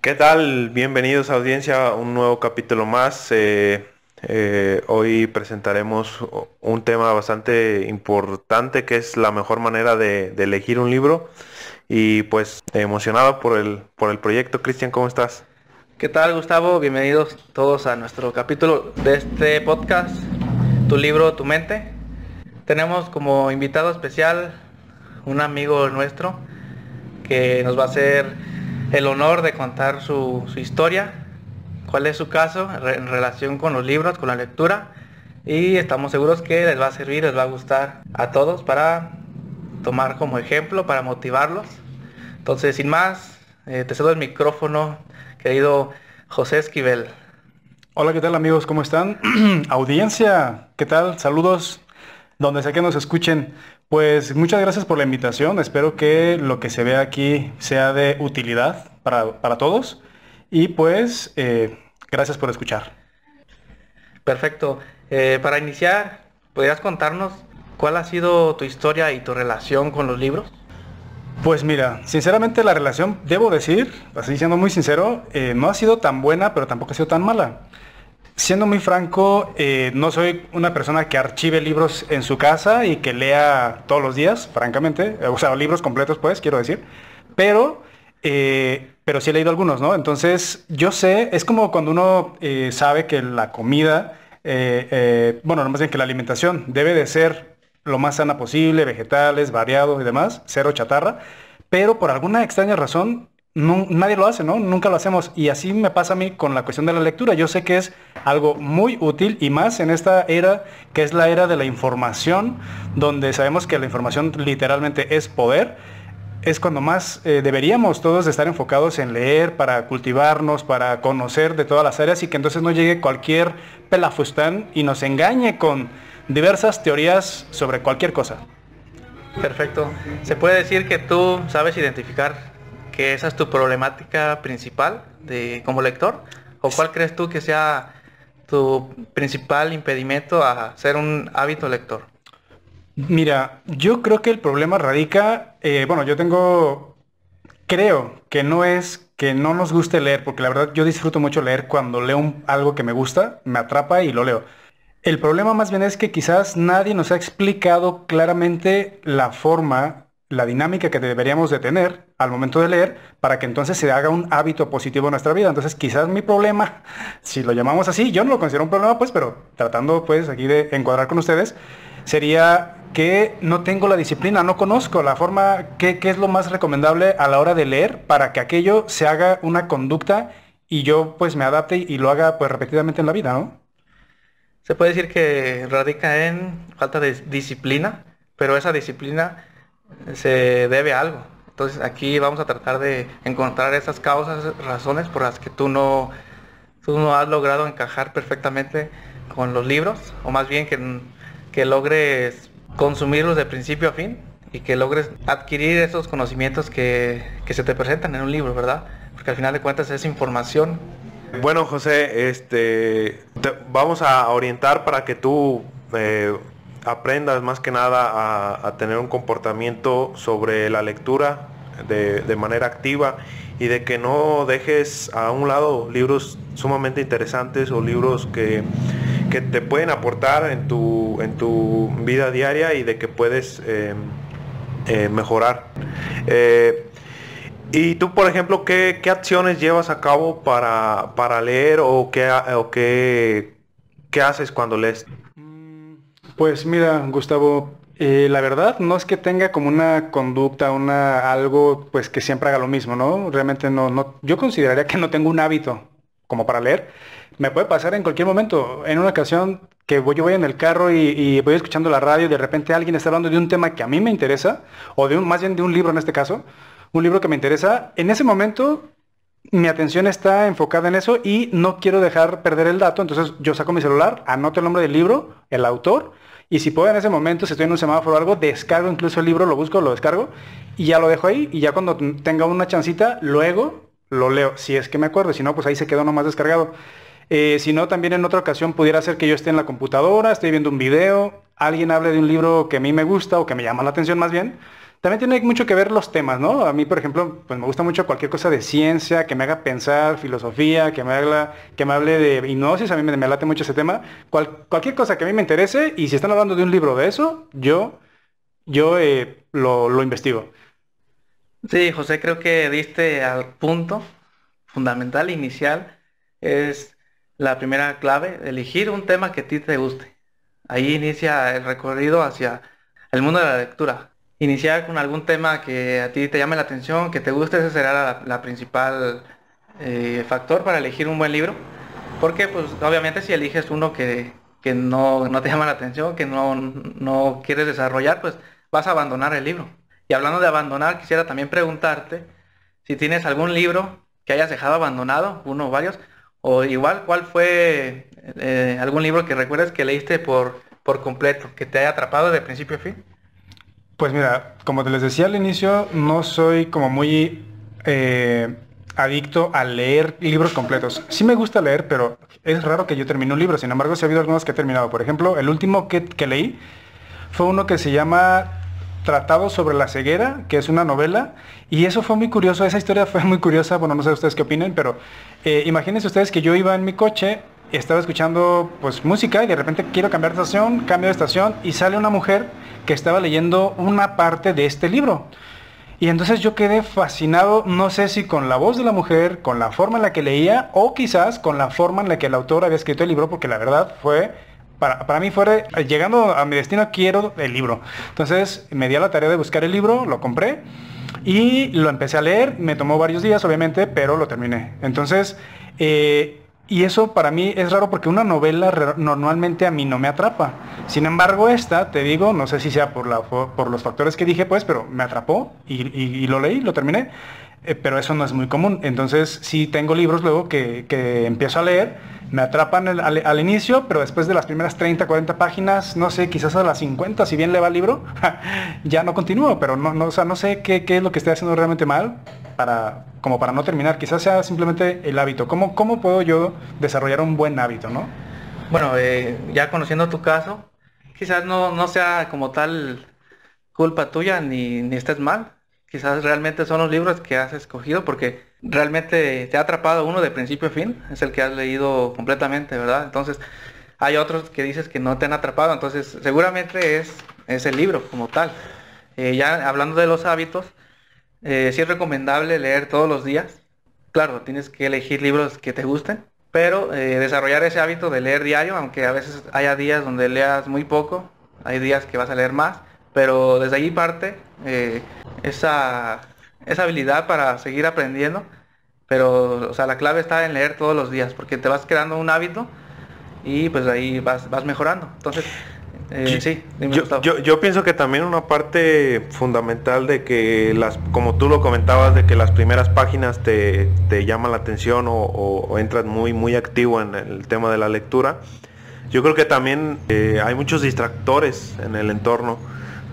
¿Qué tal? Bienvenidos audiencia a un nuevo capítulo más. Hoy presentaremos un tema bastante importante que es la mejor manera de elegir un libro y pues emocionado por el proyecto. Cristian, ¿cómo estás? ¿Qué tal, Gustavo? Bienvenidos todos a nuestro capítulo de este podcast, Tu libro, tu mente. Tenemos como invitado especial un amigo nuestro que nos va a hacer el honor de contar su historia, cuál es su caso en relación con los libros, con la lectura, y estamos seguros que les va a servir, les va a gustar a todos para tomar como ejemplo, para motivarlos. Entonces, sin más, te cedo el micrófono, querido José Esquivel. Hola, ¿qué tal amigos? ¿Cómo están? Audiencia, ¿qué tal? Saludos donde sea que nos escuchen. Pues muchas gracias por la invitación. Espero que lo que se vea aquí sea de utilidad para todos. Y pues, gracias por escuchar. Perfecto. Para iniciar, ¿podrías contarnos cuál ha sido tu historia y tu relación con los libros? Pues mira, sinceramente la relación, debo decir, así siendo muy sincero, no ha sido tan buena, pero tampoco ha sido tan mala. Siendo muy franco, no soy una persona que archive libros en su casa y que lea todos los días, francamente. O sea, libros completos, pues, quiero decir. Pero sí he leído algunos, ¿no? Entonces, yo sé, es como cuando uno sabe que la comida, bueno, más bien que la alimentación debe de ser lo más sana posible, vegetales, variados y demás, cero chatarra. Pero por alguna extraña razón, nadie lo hace, ¿no? Nunca lo hacemos. Y así me pasa a mí con la cuestión de la lectura. Yo sé que es algo muy útil y más en esta era, que es la era de la información, donde sabemos que la información literalmente es poder. Es cuando más deberíamos todos estar enfocados en leer para cultivarnos, para conocer de todas las áreas y que entonces no llegue cualquier pelafustán y nos engañe con diversas teorías sobre cualquier cosa. Perfecto. ¿Se puede decir que tú sabes identificar que esa es tu problemática principal como lector? ¿O cuál crees tú que sea tu principal impedimento a ser un hábito lector? Mira, yo creo que el problema radica, bueno, creo que no es que no nos guste leer, porque la verdad yo disfruto mucho leer cuando leo algo que me gusta, me atrapa y lo leo. El problema más bien es que quizás nadie nos ha explicado claramente la forma, la dinámica que deberíamos de tener al momento de leer para que entonces se haga un hábito positivo en nuestra vida. Entonces quizás mi problema, si lo llamamos así, yo no lo considero un problema pues, pero tratando pues aquí de encuadrar con ustedes, sería que no tengo la disciplina, no conozco la forma, qué es lo más recomendable a la hora de leer para que aquello se haga una conducta y yo pues me adapte y lo haga pues repetidamente en la vida, ¿no? Se puede decir que radica en falta de disciplina, pero esa disciplina se debe a algo. Entonces aquí vamos a tratar de encontrar esas causas, razones por las que tú no has logrado encajar perfectamente con los libros, o más bien que logres consumirlos de principio a fin y que logres adquirir esos conocimientos que se te presentan en un libro, ¿verdad? Porque al final de cuentas es información. Bueno, José, vamos a orientar para que tú aprendas más que nada a tener un comportamiento sobre la lectura de manera activa y de que no dejes a un lado libros sumamente interesantes o libros que te pueden aportar en tu vida diaria y de que puedes mejorar. Y tú, por ejemplo, ¿qué acciones llevas a cabo para leer o qué haces cuando lees? Pues mira, Gustavo, la verdad no es que tenga como una conducta, algo pues que siempre haga lo mismo, ¿no? Realmente no, yo consideraría que no tengo un hábito como para leer. Me puede pasar en cualquier momento. En una ocasión que yo voy en el carro y voy escuchando la radio y de repente alguien está hablando de un tema que a mí me interesa, o más bien de un libro en este caso, un libro que me interesa. En ese momento mi atención está enfocada en eso y no quiero dejar perder el dato, entonces yo saco mi celular, anoto el nombre del libro, el autor, y si puedo en ese momento, si estoy en un semáforo o algo, descargo incluso el libro, lo busco, lo descargo, y ya lo dejo ahí, y ya cuando tenga una chancita, luego lo leo, si es que me acuerdo, si no, pues ahí se quedó nomás descargado. Si no, también en otra ocasión pudiera ser que yo esté en la computadora, estoy viendo un video, alguien hable de un libro que a mí me gusta o que me llama la atención más bien, También tiene mucho que ver los temas, ¿no? A mí, por ejemplo, pues me gusta mucho cualquier cosa de ciencia, que me haga pensar, filosofía, que me hable de hipnosis, a mí me late mucho ese tema. Cualquier cosa que a mí me interese, y si están hablando de un libro de eso, yo lo investigo. Sí, José, creo que diste al punto fundamental, inicial, es la primera clave, elegir un tema que a ti te guste. Ahí inicia el recorrido hacia el mundo de la lectura. Iniciar con algún tema que a ti te llame la atención, que te guste, ese será la principal factor para elegir un buen libro. Porque, pues, obviamente si eliges uno que no te llama la atención, que no quieres desarrollar, pues vas a abandonar el libro. Y hablando de abandonar, quisiera también preguntarte si tienes algún libro que hayas dejado abandonado, uno o varios, o igual, ¿cuál fue algún libro que recuerdes que leíste por completo, que te haya atrapado de principio a fin? Pues mira, como te les decía al inicio, no soy como muy adicto a leer libros completos. Sí me gusta leer, pero es raro que yo termine un libro. Sin embargo, sí ha habido algunos que he terminado. Por ejemplo, el último que leí fue uno que se llama Tratado sobre la ceguera, que es una novela, y eso fue muy curioso, esa historia fue muy curiosa, bueno, no sé ustedes qué opinen, pero imagínense ustedes que yo iba en mi coche, estaba escuchando pues música y de repente quiero cambiar de estación, cambio de estación y sale una mujer que estaba leyendo una parte de este libro. Y entonces yo quedé fascinado, no sé si con la voz de la mujer, con la forma en la que leía o quizás con la forma en la que el autor había escrito el libro, porque la verdad fue, para mí fue, llegando a mi destino quiero el libro. Entonces me di a la tarea de buscar el libro, lo compré y lo empecé a leer, me tomó varios días obviamente, pero lo terminé. Entonces, y eso para mí es raro porque una novela normalmente a mí no me atrapa. Sin embargo, esta, te digo, no sé si sea por los factores que dije, pues, pero me atrapó y lo leí, lo terminé. Pero eso no es muy común. Entonces, sí tengo libros luego que empiezo a leer, me atrapan al inicio, pero después de las primeras 30, 40 páginas, no sé, quizás a las 50, si bien le va el libro, ya no continúo, pero o sea, no sé qué es lo que estoy haciendo realmente mal como para no terminar. Quizás sea simplemente el hábito. ¿Cómo puedo yo desarrollar un buen hábito, no? Bueno, ya conociendo tu caso, quizás no sea como tal culpa tuya ni estés mal. Quizás realmente son los libros que has escogido porque realmente te ha atrapado uno de principio a fin, es el que has leído completamente, ¿verdad? Entonces, hay otros que dices que no te han atrapado, entonces seguramente es el libro como tal. Ya hablando de los hábitos, sí es recomendable leer todos los días. Claro, tienes que elegir libros que te gusten, pero desarrollar ese hábito de leer diario, aunque a veces haya días donde leas muy poco, hay días que vas a leer más, pero desde allí parte esa, esa habilidad para seguir aprendiendo, pero o sea, la clave está en leer todos los días, porque te vas creando un hábito y pues ahí vas mejorando. Entonces, sí, dime, Yo, Gustavo. yo pienso que también una parte fundamental de que como tú lo comentabas, de que las primeras páginas te llaman la atención o entras muy activo en el tema de la lectura. Yo creo que también hay muchos distractores en el entorno,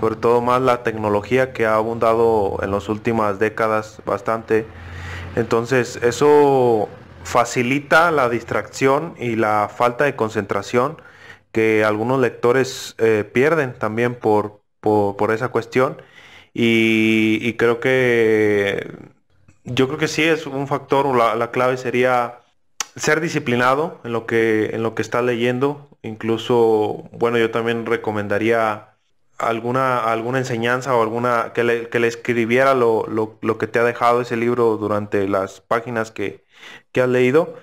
sobre todo más la tecnología que ha abundado en las últimas décadas bastante. Entonces eso facilita la distracción y la falta de concentración que algunos lectores pierden también por esa cuestión. Y yo creo que sí es un factor, la clave sería ser disciplinado en lo que estás leyendo. Incluso, bueno, yo también recomendaría alguna enseñanza o que le escribiera lo que te ha dejado ese libro durante las páginas que has leído,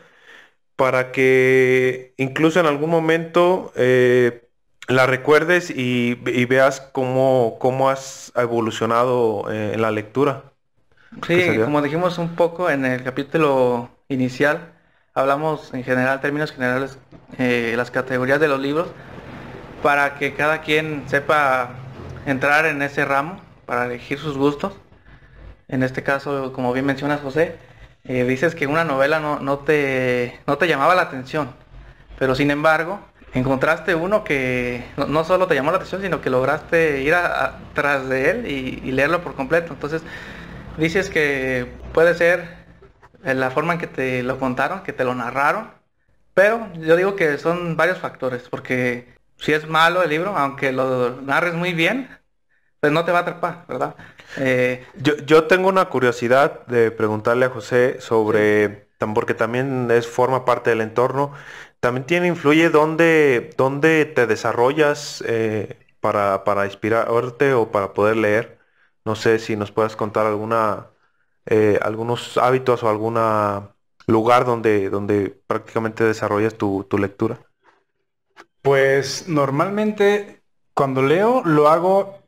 para que incluso en algún momento la recuerdes y veas cómo has evolucionado en la lectura. ¿Qué Sí, sería? como dijimos un poco en el capítulo inicial, hablamos en general, términos generales, las categorías de los libros, para que cada quien sepa entrar en ese ramo, para elegir sus gustos. En este caso, como bien mencionas, José, dices que una novela no te llamaba la atención, pero sin embargo, encontraste uno que no solo te llamó la atención, sino que lograste ir tras de él y leerlo por completo. Entonces, dices que puede ser la forma en que te lo contaron, que te lo narraron, pero yo digo que son varios factores, porque si es malo el libro, aunque lo narres muy bien, pues no te va a atrapar, ¿verdad? Yo tengo una curiosidad de preguntarle a José sobre, porque también forma parte del entorno, también influye dónde te desarrollas para inspirarte o para poder leer. No sé si nos puedas contar algunos hábitos o algún lugar donde prácticamente desarrollas tu lectura. Pues normalmente cuando leo lo hago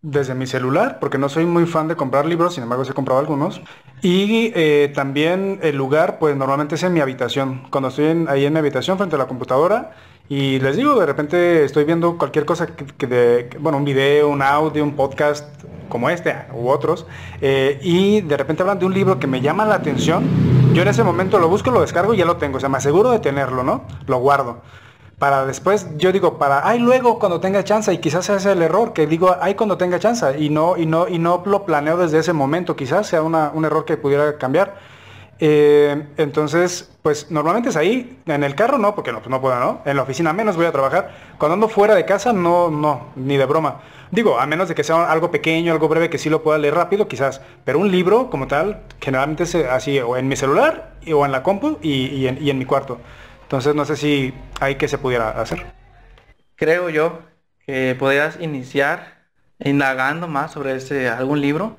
desde mi celular, porque no soy muy fan de comprar libros, sin embargo sí he comprado algunos. Y también el lugar, pues normalmente es en mi habitación. Cuando estoy ahí en mi habitación frente a la computadora y les digo, de repente estoy viendo cualquier cosa bueno, un video, un audio, un podcast como este u otros, y de repente hablan de un libro que me llama la atención. Yo en ese momento lo busco, lo descargo y ya lo tengo. O sea, me aseguro de tenerlo, ¿no? Lo guardo para después, yo digo, ay, luego cuando tenga chance, y quizás ese es el error, que digo, ay, cuando tenga chance, y no lo planeo desde ese momento, quizás sea un error que pudiera cambiar. Entonces, pues normalmente es ahí, en el carro no, porque no, pues no puedo, ¿no? En la oficina menos voy a trabajar. Cuando ando fuera de casa, no, ni de broma. Digo, a menos de que sea algo pequeño, algo breve, que sí lo pueda leer rápido, quizás. Pero un libro, como tal, generalmente es así, o en mi celular, o en la compu, y en mi cuarto. Entonces no sé si hay que se pudiera hacer. Creo yo que podrías iniciar indagando más sobre algún libro.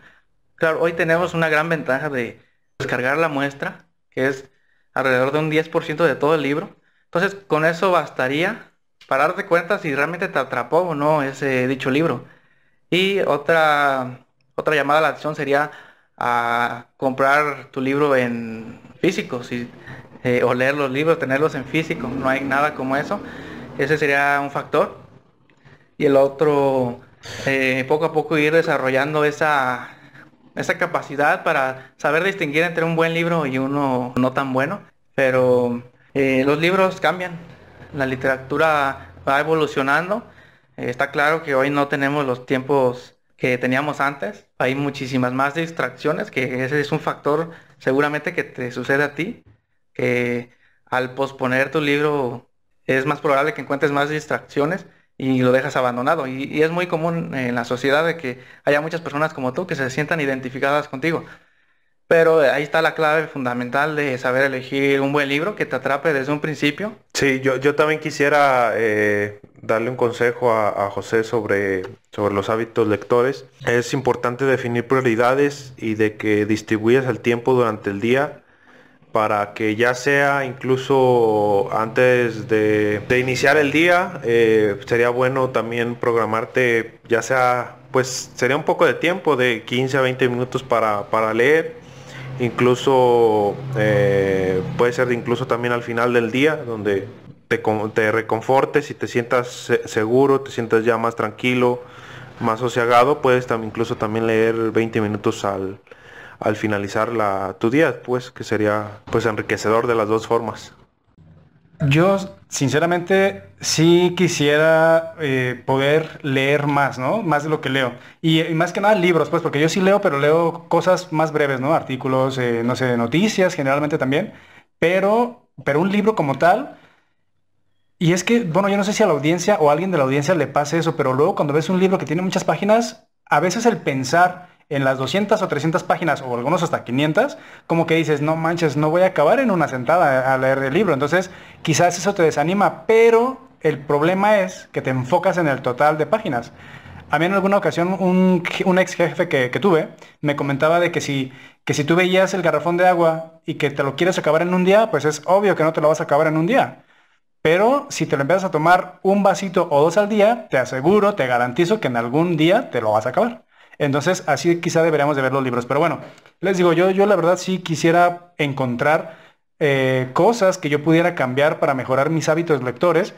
Claro, hoy tenemos una gran ventaja de descargar la muestra, que es alrededor de un 10% de todo el libro. Entonces, con eso bastaría para darte cuenta si realmente te atrapó o no ese dicho libro. Y otra llamada a la atención sería a comprar tu libro en físico, o leer los libros, tenerlos en físico. No hay nada como eso. Ese sería un factor. Y el otro, poco a poco ir desarrollando esa capacidad para saber distinguir entre un buen libro y uno no tan bueno. Pero los libros cambian, la literatura va evolucionando. Está claro que hoy no tenemos los tiempos que teníamos antes. Hay muchísimas más distracciones, que ese es un factor seguramente que te sucede a ti, que al posponer tu libro es más probable que encuentres más distracciones y lo dejas abandonado. Y es muy común en la sociedad de que haya muchas personas como tú que se sientan identificadas contigo. Pero ahí está la clave fundamental de saber elegir un buen libro que te atrape desde un principio. Sí, yo también quisiera darle un consejo a José sobre los hábitos lectores. Es importante definir prioridades y de que distribuyas el tiempo durante el día para que ya sea incluso antes de iniciar el día, sería bueno también programarte, ya sea, pues sería un poco de tiempo, de 15 a 20 minutos para leer. Incluso puede ser incluso también al final del día, donde te reconfortes y te sientas seguro, te sientas ya más tranquilo, más sosiegado. Puedes incluso también leer 20 minutos al finalizar tu día, pues que sería pues enriquecedor de las dos formas. Yo, sinceramente, sí quisiera poder leer más, ¿no? Más de lo que leo. Y más que nada libros, pues, porque yo sí leo, pero leo cosas más breves, ¿no? Artículos, no sé, noticias, generalmente también. Pero un libro como tal. Y es que, bueno, yo no sé si a la audiencia o a alguien de la audiencia le pase eso, pero luego cuando ves un libro que tiene muchas páginas, a veces el pensar en las 200 o 300 páginas, o algunos hasta 500, como que dices, no manches, no voy a acabar en una sentada a leer el libro. Entonces, quizás eso te desanima, pero el problema es que te enfocas en el total de páginas. A mí en alguna ocasión un ex jefe que tuve me comentaba de que si tú veías el garrafón de agua y que te lo quieres acabar en un día, pues es obvio que no te lo vas a acabar en un día. Pero si te lo empiezas a tomar un vasito o dos al día, te aseguro, te garantizo que en algún día te lo vas a acabar. Entonces, así quizá deberíamos de ver los libros. Pero bueno, les digo, yo la verdad sí quisiera encontrar cosas que yo pudiera cambiar para mejorar mis hábitos lectores.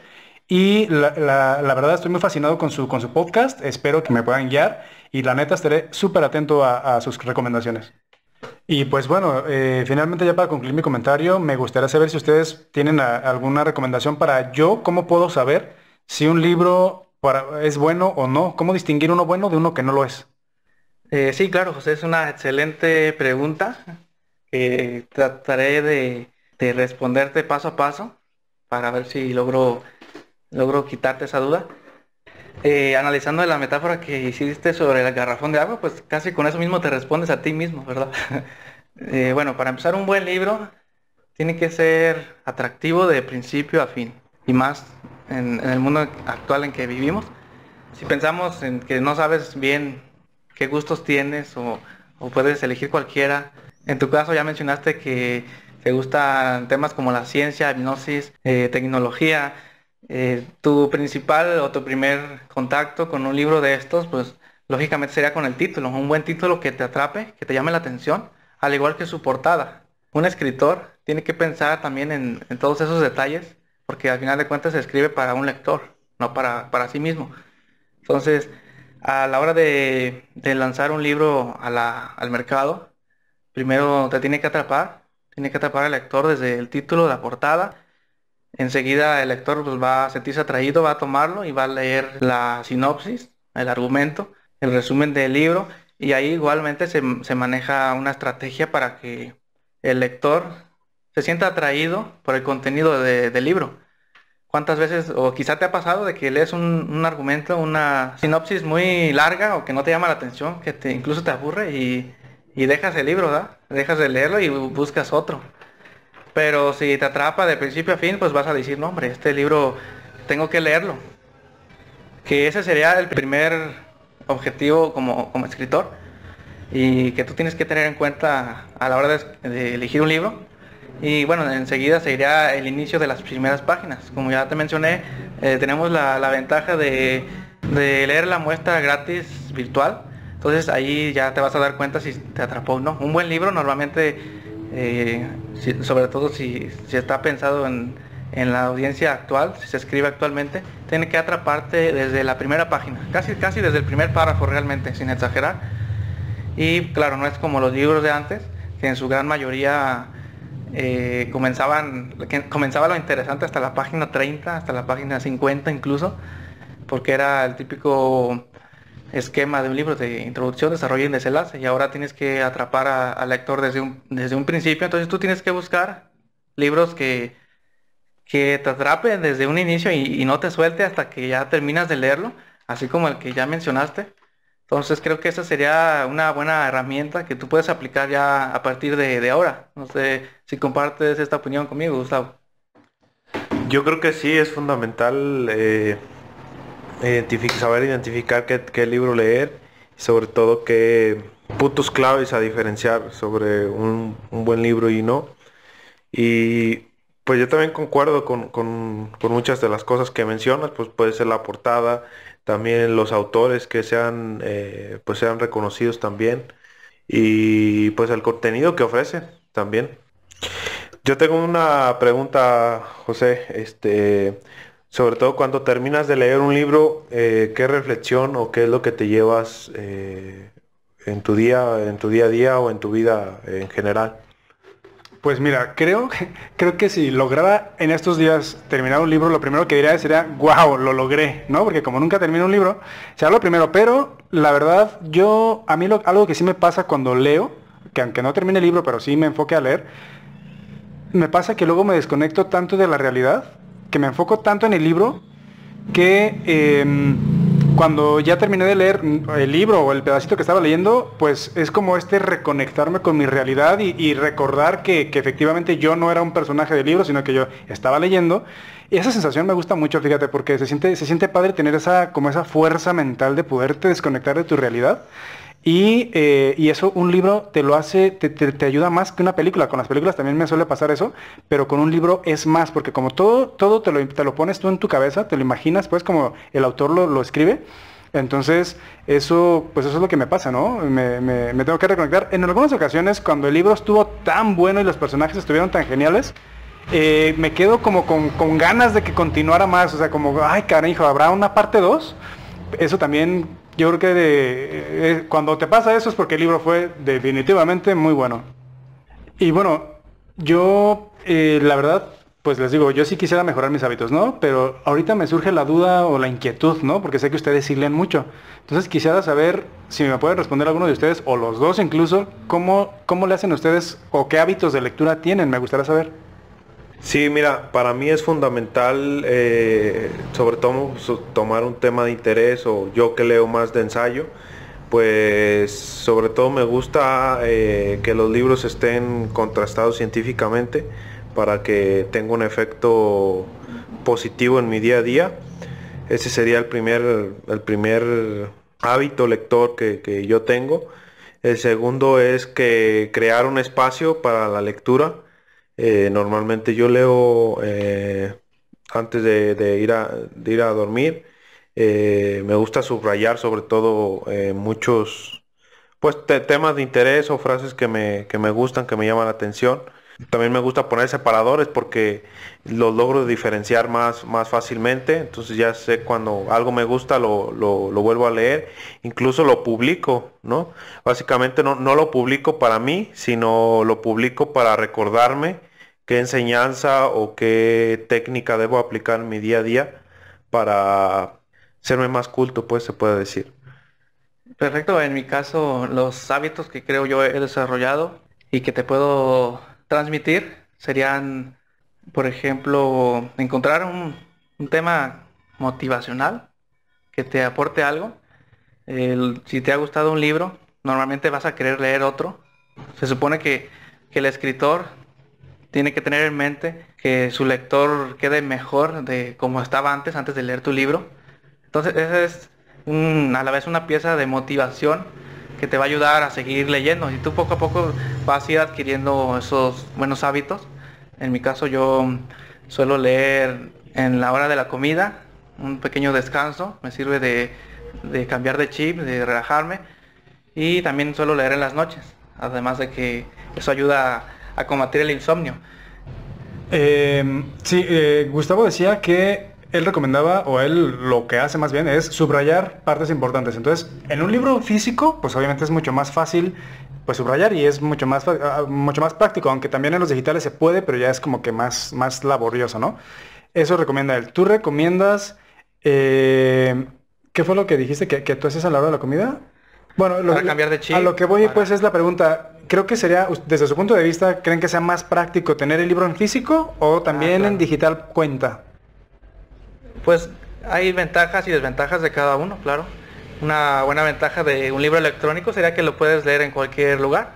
Y la verdad estoy muy fascinado con su podcast. Espero que me puedan guiar. Y la neta estaré súper atento a sus recomendaciones. Y pues bueno, finalmente ya para concluir mi comentario, me gustaría saber si ustedes tienen alguna recomendación para yo, cómo puedo saber si un libro es bueno o no, cómo distinguir uno bueno de uno que no lo es. Sí, claro, José, es una excelente pregunta que trataré de responderte paso a paso para ver si logro quitarte esa duda. Analizando la metáfora que hiciste sobre el garrafón de agua, pues casi con eso mismo te respondes a ti mismo, ¿verdad? Bueno, para empezar, un buen libro tiene que ser atractivo de principio a fin, y más en el mundo actual en que vivimos. Si pensamos en que no sabes bien qué gustos tienes o puedes elegir cualquiera, en tu caso ya mencionaste que te gustan temas como la ciencia, hipnosis, tecnología. Tu principal o tu primer contacto con un libro de estos, pues lógicamente sería con el título, un buen título que te atrape, que te llame la atención, al igual que su portada. Un escritor tiene que pensar también en todos esos detalles, porque al final de cuentas se escribe para un lector, no para sí mismo. Entonces, a la hora de lanzar un libro al mercado, primero te tiene que atrapar al lector desde el título, la portada. Enseguida el lector pues, va a sentirse atraído, va a tomarlo y va a leer la sinopsis, el argumento, el resumen del libro, y ahí igualmente se maneja una estrategia para que el lector se sienta atraído por el contenido del libro. ¿Cuántas veces, o quizá te ha pasado de que lees un argumento, una sinopsis muy larga o que no te llama la atención, que incluso te aburre y dejas el libro, ¿verdad? Dejas de leerlo y buscas otro? Pero si te atrapa de principio a fin, pues vas a decir, no hombre, este libro tengo que leerlo. Que ese sería el primer objetivo como escritor y que tú tienes que tener en cuenta a la hora de elegir un libro. Y bueno, enseguida seguiría el inicio de las primeras páginas. Como ya te mencioné, tenemos la ventaja de leer la muestra gratis virtual. Entonces ahí ya te vas a dar cuenta si te atrapó o no. Un buen libro normalmente, sobre todo si está pensado en la audiencia actual, si se escribe actualmente, tiene que atraparte desde la primera página, casi desde el primer párrafo realmente, sin exagerar. Y claro, no es como los libros de antes, que en su gran mayoría comenzaba lo interesante hasta la página 30, hasta la página 50 incluso, porque era el típico esquema de un libro de introducción, desarrollo y desenlace, y ahora tienes que atrapar al lector desde un principio. Entonces tú tienes que buscar libros que te atrapen desde un inicio y no te suelte hasta que ya terminas de leerlo, así como el que ya mencionaste. Entonces creo que esa sería una buena herramienta que tú puedes aplicar ya a partir de ahora. No sé si compartes esta opinión conmigo, Gustavo. Yo creo que sí, es fundamental saber identificar qué libro leer y sobre todo qué puntos claves a diferenciar sobre un buen libro y no. Y pues yo también concuerdo con muchas de las cosas que mencionas, pues puede ser la portada, también los autores que sean reconocidos también y pues el contenido que ofrecen también. Yo tengo una pregunta, José, sobre todo cuando terminas de leer un libro, ¿qué reflexión o qué es lo que te llevas en tu día a día o en tu vida en general? Pues mira, creo que si lograra en estos días terminar un libro, lo primero que diría sería, wow, lo logré, ¿no? Porque como nunca termino un libro, será lo primero. Pero la verdad, algo que sí me pasa cuando leo, que aunque no termine el libro, pero sí me enfoque a leer, me pasa que luego me desconecto tanto de la realidad, que me enfoco tanto en el libro, que cuando ya terminé de leer el libro o el pedacito que estaba leyendo, pues es como reconectarme con mi realidad y recordar que efectivamente yo no era un personaje del libro, sino que yo estaba leyendo. Y esa sensación me gusta mucho, fíjate, porque se siente padre tener esa fuerza mental de poderte desconectar de tu realidad. Y eso un libro te lo hace, te ayuda más que una película. Con las películas también me suele pasar eso, pero con un libro es más, porque como todo te lo pones tú en tu cabeza, te lo imaginas, pues como el autor lo escribe. Entonces eso es lo que me pasa, ¿no? Me tengo que reconectar. En algunas ocasiones, cuando el libro estuvo tan bueno y los personajes estuvieron tan geniales, me quedo como con ganas de que continuara más. O sea, como, ay carajo, ¿habrá una parte 2? Eso también, yo creo que cuando te pasa eso es porque el libro fue definitivamente muy bueno. Y bueno, yo la verdad, pues les digo, yo sí quisiera mejorar mis hábitos, ¿no? Pero ahorita me surge la duda o la inquietud, ¿no? Porque sé que ustedes sí leen mucho. Entonces quisiera saber si me pueden responder alguno de ustedes, o los dos incluso, cómo le hacen ustedes o qué hábitos de lectura tienen, me gustaría saber. Sí, mira, para mí es fundamental, sobre todo tomar un tema de interés, o yo que leo más de ensayo, pues sobre todo me gusta que los libros estén contrastados científicamente para que tenga un efecto positivo en mi día a día. Ese sería el primer hábito lector que yo tengo. El segundo es que crear un espacio para la lectura. Normalmente yo leo antes de ir a dormir. Me gusta subrayar sobre todo muchos pues temas de interés o frases que me gustan, que me llaman la atención. También me gusta poner separadores porque los logro diferenciar más fácilmente. Entonces ya sé cuando algo me gusta, lo vuelvo a leer. Incluso lo publico, ¿no? Básicamente no lo publico para mí, sino lo publico para recordarme qué enseñanza o qué técnica debo aplicar en mi día a día para serme más culto, pues se puede decir. Perfecto, en mi caso, los hábitos que creo yo he desarrollado y que te puedo transmitir serían, por ejemplo, encontrar un tema motivacional que te aporte algo. Si te ha gustado un libro, normalmente vas a querer leer otro. Se supone que el escritor tiene que tener en mente que su lector quede mejor de como estaba antes de leer tu libro. Entonces, esa es a la vez una pieza de motivación que te va a ayudar a seguir leyendo. Y tú poco a poco vas a ir adquiriendo esos buenos hábitos. En mi caso, yo suelo leer en la hora de la comida, un pequeño descanso. Me sirve de cambiar de chip, de relajarme. Y también suelo leer en las noches. Además de que eso ayuda a combatir el insomnio. Sí, Gustavo decía que él recomendaba, o él lo que hace más bien es subrayar partes importantes. Entonces, en un libro físico, pues obviamente es mucho más fácil pues subrayar y es mucho más práctico, aunque también en los digitales se puede, pero ya es como que más laborioso, ¿no? Eso recomienda él. ¿Tú recomiendas, qué fue lo que dijiste que tú haces a la hora de la comida? Bueno, Para cambiar de chip. a lo que voy pues es la pregunta. Creo que sería, desde su punto de vista, ¿creen que sea más práctico tener el libro en físico o también claro. en digital cuenta? Pues hay ventajas y desventajas de cada uno, claro. Una buena ventaja de un libro electrónico sería que lo puedes leer en cualquier lugar.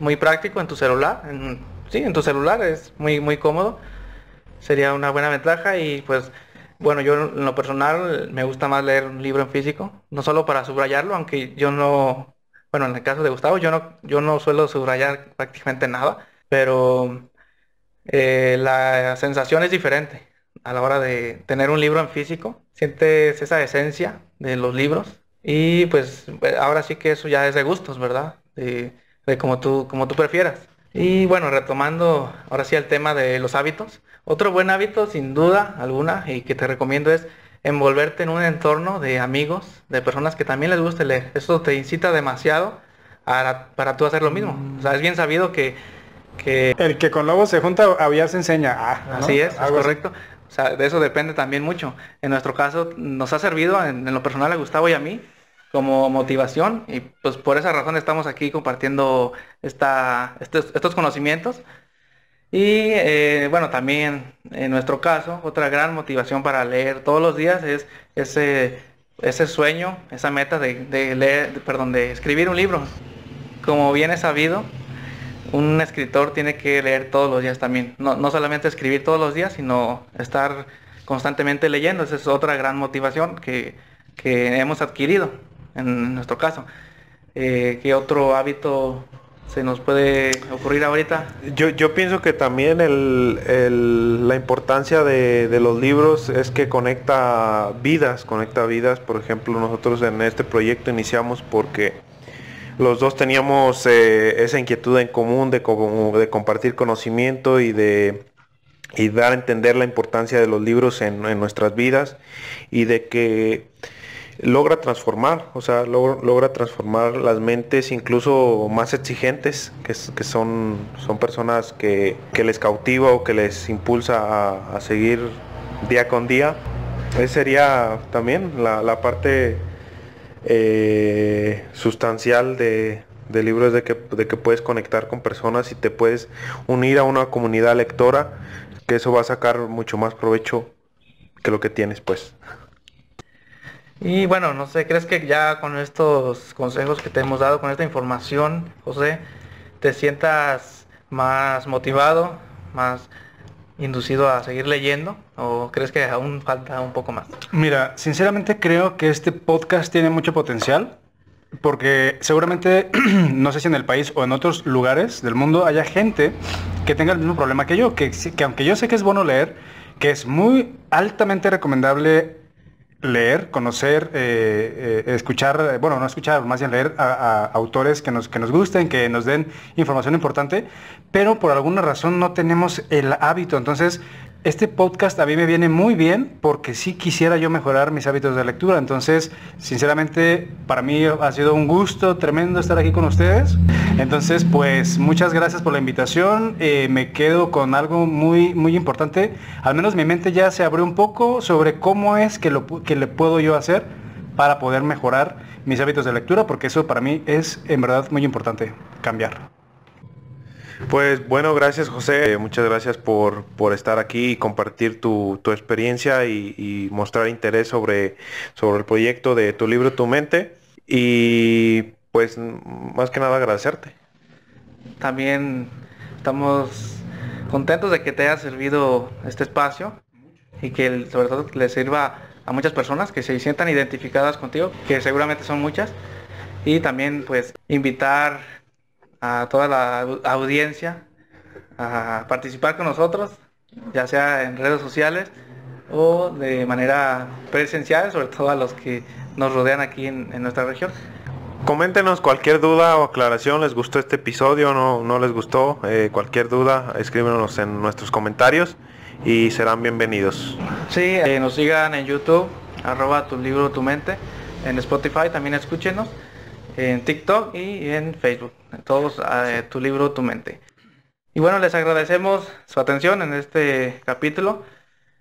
Muy práctico en tu celular. Sí, en tu celular es muy cómodo. Sería una buena ventaja y pues, bueno, yo en lo personal me gusta más leer un libro en físico. No solo para subrayarlo, aunque yo no, bueno, en el caso de Gustavo, yo no suelo subrayar prácticamente nada. Pero la sensación es diferente a la hora de tener un libro en físico. Sientes esa esencia de los libros y pues ahora sí que eso ya es de gustos, ¿verdad? De como tú prefieras. Y bueno, retomando ahora sí el tema de los hábitos. Otro buen hábito, sin duda alguna, y que te recomiendo es envolverte en un entorno de amigos, de personas que también les guste leer. Eso te incita demasiado para tú hacer lo mismo. O sea, es bien sabido que El que con lobos se junta, aullar se enseña. ¿No? así es Algo así. correcto. O sea, de eso depende también mucho. En nuestro caso, nos ha servido en lo personal a Gustavo y a mí como motivación y pues por esa razón estamos aquí compartiendo estos conocimientos. Y bueno, también en nuestro caso, otra gran motivación para leer todos los días es ese sueño, esa meta de leer, perdón, de escribir un libro. Como bien es sabido, un escritor tiene que leer todos los días también. No solamente escribir todos los días, sino estar constantemente leyendo. Esa es otra gran motivación que hemos adquirido en nuestro caso. ¿Qué otro hábito se nos puede ocurrir ahorita? Yo pienso que también la importancia de los libros es que conecta vidas. Por ejemplo, nosotros en este proyecto iniciamos porque los dos teníamos esa inquietud en común de compartir conocimiento y dar a entender la importancia de los libros en nuestras vidas y de que logra transformar, o sea, logra transformar las mentes incluso más exigentes, que son personas que les cautiva o que les impulsa a seguir día con día. Esa sería también la parte sustancial del libro, es de que puedes conectar con personas y te puedes unir a una comunidad lectora que eso va a sacar mucho más provecho que lo que tienes, pues. Y bueno, no sé, ¿crees que ya con estos consejos que te hemos dado, con esta información, José, te sientas más motivado, más inducido a seguir leyendo? ¿O crees que aún falta un poco más? Mira, sinceramente creo que este podcast tiene mucho potencial, porque seguramente, no sé si en el país o en otros lugares del mundo, haya gente que tenga el mismo problema que yo, que aunque yo sé que es bueno leer, que es muy altamente recomendable leer, conocer, escuchar, bueno, no escuchar, más bien leer a autores que nos gusten, que nos den información importante, pero por alguna razón no tenemos el hábito. Entonces, este podcast a mí me viene muy bien porque sí quisiera yo mejorar mis hábitos de lectura. Entonces, sinceramente, para mí ha sido un gusto tremendo estar aquí con ustedes. Entonces, pues, muchas gracias por la invitación. Me quedo con algo muy, muy importante. Al menos mi mente ya se abrió un poco sobre cómo es que le puedo yo hacer para poder mejorar mis hábitos de lectura, porque eso para mí es en verdad muy importante, cambiar. Pues bueno, gracias José, muchas gracias por estar aquí y compartir tu experiencia y mostrar interés sobre el proyecto de tu libro, Tu Mente. Y pues más que nada agradecerte. También estamos contentos de que te haya servido este espacio y que sobre todo le sirva a muchas personas que se sientan identificadas contigo, que seguramente son muchas. Y también pues invitar a toda la audiencia a participar con nosotros, ya sea en redes sociales o de manera presencial, sobre todo a los que nos rodean aquí en nuestra región. Coméntenos cualquier duda o aclaración, ¿les gustó este episodio? ¿No les gustó? Cualquier duda, escríbenos en nuestros comentarios y serán bienvenidos. Sí, nos sigan en YouTube, @tulibrotumente, en Spotify también escúchenos, en TikTok y en Facebook, todos Tu Libro, Tu Mente. Y bueno, les agradecemos su atención en este capítulo.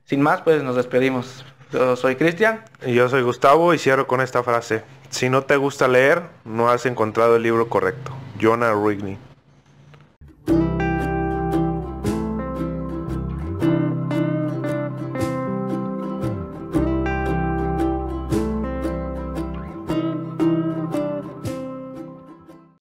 Sin más, pues nos despedimos. Yo soy Cristian. Y yo soy Gustavo y cierro con esta frase: si no te gusta leer, no has encontrado el libro correcto. Jonah Rigney.